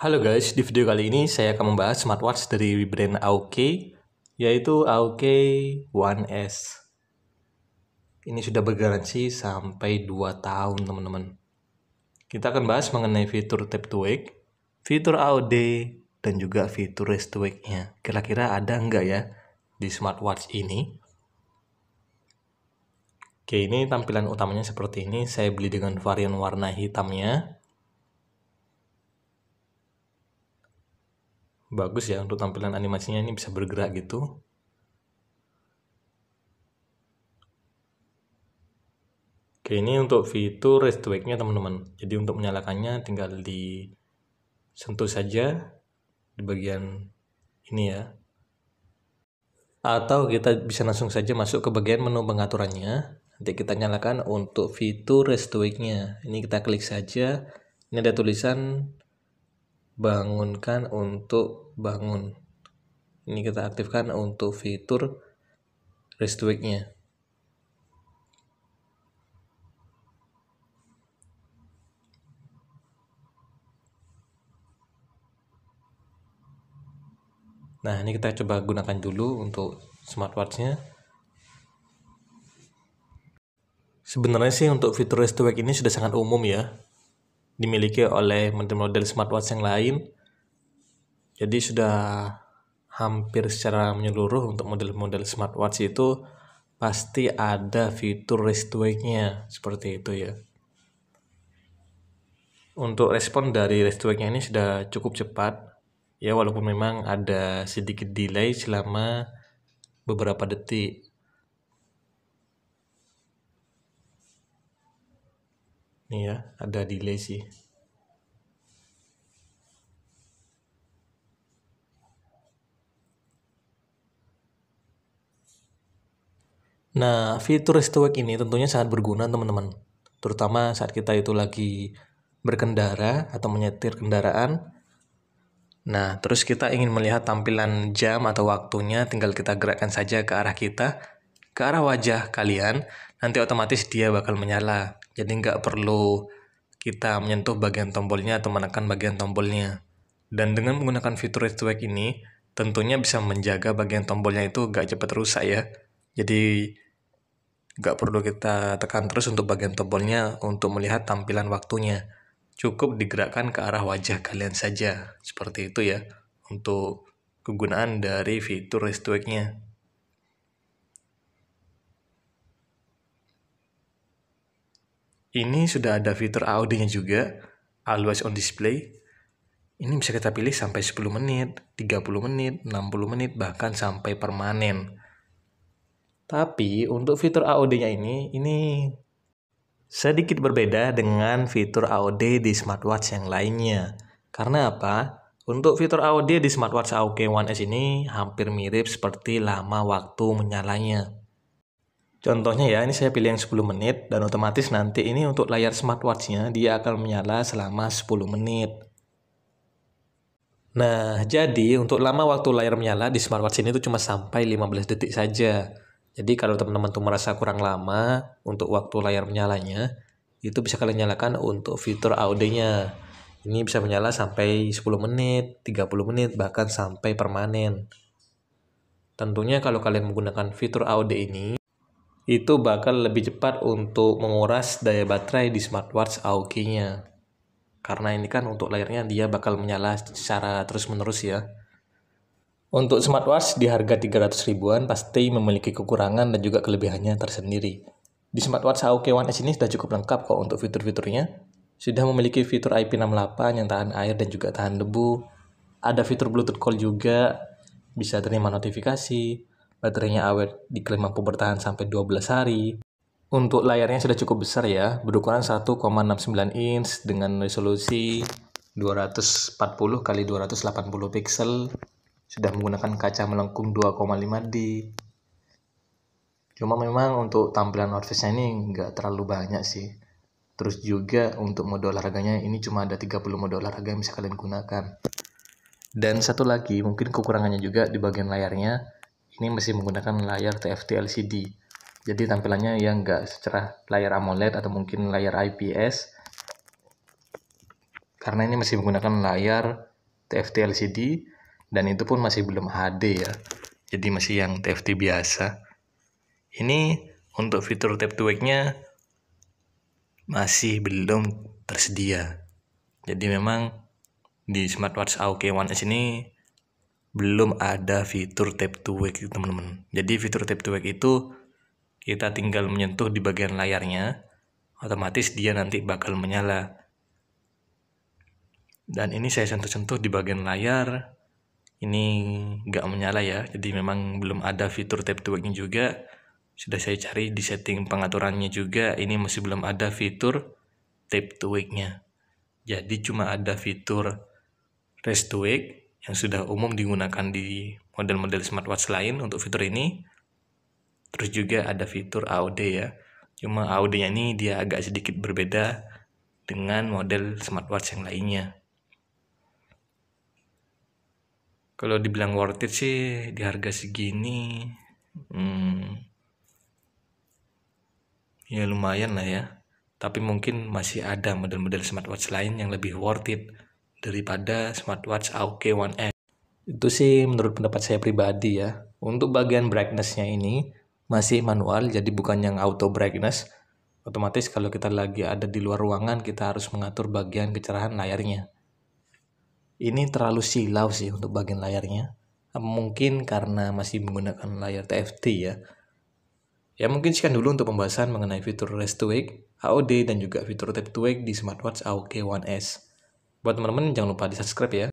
Halo guys, di video kali ini saya akan membahas smartwatch dari brand Aoki, yaitu Aoki One S. Ini sudah bergaransi sampai 2 tahun teman-teman. Kita akan bahas mengenai fitur tap to wake, fitur AOD, dan juga fitur rest to wake-nya. Kira-kira ada nggak ya di smartwatch ini? Oke, ini tampilan utamanya seperti ini. Saya beli dengan varian warna hitamnya. Bagus ya untuk tampilan animasinya, ini bisa bergerak gitu. Oke, ini untuk fitur rest wake-nya teman-teman. Jadi untuk menyalakannya tinggal disentuh saja di bagian ini ya. Atau kita bisa langsung saja masuk ke bagian menu pengaturannya. Nanti kita nyalakan untuk fitur rest wake-nya. Ini kita klik saja. Ini ada tulisan bangunkan untuk bangun. Ini kita aktifkan untuk fitur rest wake-nya. Nah, ini kita coba gunakan dulu untuk smartwatch-nya. Sebenarnya sih untuk fitur rest wake ini sudah sangat umum ya, dimiliki oleh model-model smartwatch yang lain. Jadi sudah hampir secara menyeluruh untuk model-model smartwatch itu pasti ada fitur rest wake-nya, seperti itu ya. Untuk respon dari rest wake-nya ini sudah cukup cepat ya, walaupun memang ada sedikit delay selama beberapa detik. Nih ya, ada delay sih. Nah, fitur rest wake ini tentunya sangat berguna teman-teman. Terutama saat kita itu lagi berkendara atau menyetir kendaraan. Nah, terus kita ingin melihat tampilan jam atau waktunya, tinggal kita gerakkan saja ke arah kita, ke arah wajah kalian, nanti otomatis dia bakal menyala. Jadi nggak perlu kita menyentuh bagian tombolnya atau menekan bagian tombolnya. Dan dengan menggunakan fitur rest wake ini, tentunya bisa menjaga bagian tombolnya itu nggak cepat rusak ya. Jadi nggak perlu kita tekan terus untuk bagian tombolnya untuk melihat tampilan waktunya. Cukup digerakkan ke arah wajah kalian saja. Seperti itu ya untuk kegunaan dari fitur rest wake-nya. Ini sudah ada fitur AOD-nya juga, Always on Display. Ini bisa kita pilih sampai 10 menit, 30 menit, 60 menit, bahkan sampai permanen. Tapi untuk fitur AOD-nya ini sedikit berbeda dengan fitur AOD di smartwatch yang lainnya. Karena apa? Untuk fitur AOD di smartwatch Aoki One S ini hampir mirip seperti lama waktu menyalanya. Contohnya ya, ini saya pilih yang 10 menit dan otomatis nanti ini untuk layar smartwatch-nya dia akan menyala selama 10 menit. Nah, jadi untuk lama waktu layar menyala di smartwatch ini tuh cuma sampai 15 detik saja. Jadi kalau teman-teman tuh merasa kurang lama untuk waktu layar menyalanya, itu bisa kalian nyalakan untuk fitur AOD-nya. Ini bisa menyala sampai 10 menit, 30 menit, bahkan sampai permanen. Tentunya kalau kalian menggunakan fitur AOD ini, itu bakal lebih cepat untuk menguras daya baterai di smartwatch Aoki-nya. Karena ini kan untuk layarnya dia bakal menyala secara terus-menerus ya. Untuk smartwatch di harga 300 ribuan pasti memiliki kekurangan dan juga kelebihannya tersendiri. Di smartwatch Aoki One S ini sudah cukup lengkap kok untuk fitur-fiturnya. Sudah memiliki fitur IP68 yang tahan air dan juga tahan debu. Ada fitur Bluetooth call juga, bisa terima notifikasi. Baterainya awet diklaim mampu bertahan sampai 12 hari. Untuk layarnya sudah cukup besar ya, berukuran 1,69 inch dengan resolusi 240 x 280 pixel. Sudah menggunakan kaca melengkung 2,5D. Cuma memang untuk tampilan outfitnya ini nggak terlalu banyak sih. Terus juga untuk mode olahraganya ini cuma ada 30 mode olahraga yang bisa kalian gunakan. Dan satu lagi mungkin kekurangannya juga di bagian layarnya, ini masih menggunakan layar TFT LCD. Jadi tampilannya yang nggak secerah layar AMOLED atau mungkin layar IPS. Karena ini masih menggunakan layar TFT LCD, dan itu pun masih belum HD ya, jadi masih yang TFT biasa. Ini untuk fitur tap to wake-nya masih belum tersedia. Jadi memang di smartwatch AOK One S ini belum ada fitur tap to wake teman-teman. Jadi fitur tap to wake itu kita tinggal menyentuh di bagian layarnya, otomatis dia nanti bakal menyala. Dan ini saya sentuh-sentuh di bagian layar, ini nggak menyala ya, jadi memang belum ada fitur tap to wake-nya juga. Sudah saya cari di setting pengaturannya juga, ini masih belum ada fitur tap to wake-nya. Jadi cuma ada fitur rest to wake yang sudah umum digunakan di model-model smartwatch lain untuk fitur ini. Terus juga ada fitur AOD ya. Cuma AOD-nya ini dia agak sedikit berbeda dengan model smartwatch yang lainnya. Kalau dibilang worth it sih di harga segini, ya lumayan lah ya. Tapi mungkin masih ada model-model smartwatch lain yang lebih worth it daripada smartwatch AOK One S. Itu sih menurut pendapat saya pribadi ya. Untuk bagian brightness-nya ini masih manual, jadi bukan yang auto brightness. Otomatis kalau kita lagi ada di luar ruangan, kita harus mengatur bagian kecerahan layarnya. Ini terlalu silau sih untuk bagian layarnya. Mungkin karena masih menggunakan layar TFT ya. Ya mungkin sekian dulu untuk pembahasan mengenai fitur rest to wake, AOD, dan juga fitur tap to wake di smartwatch AOK One S. Buat teman-teman jangan lupa di subscribe ya.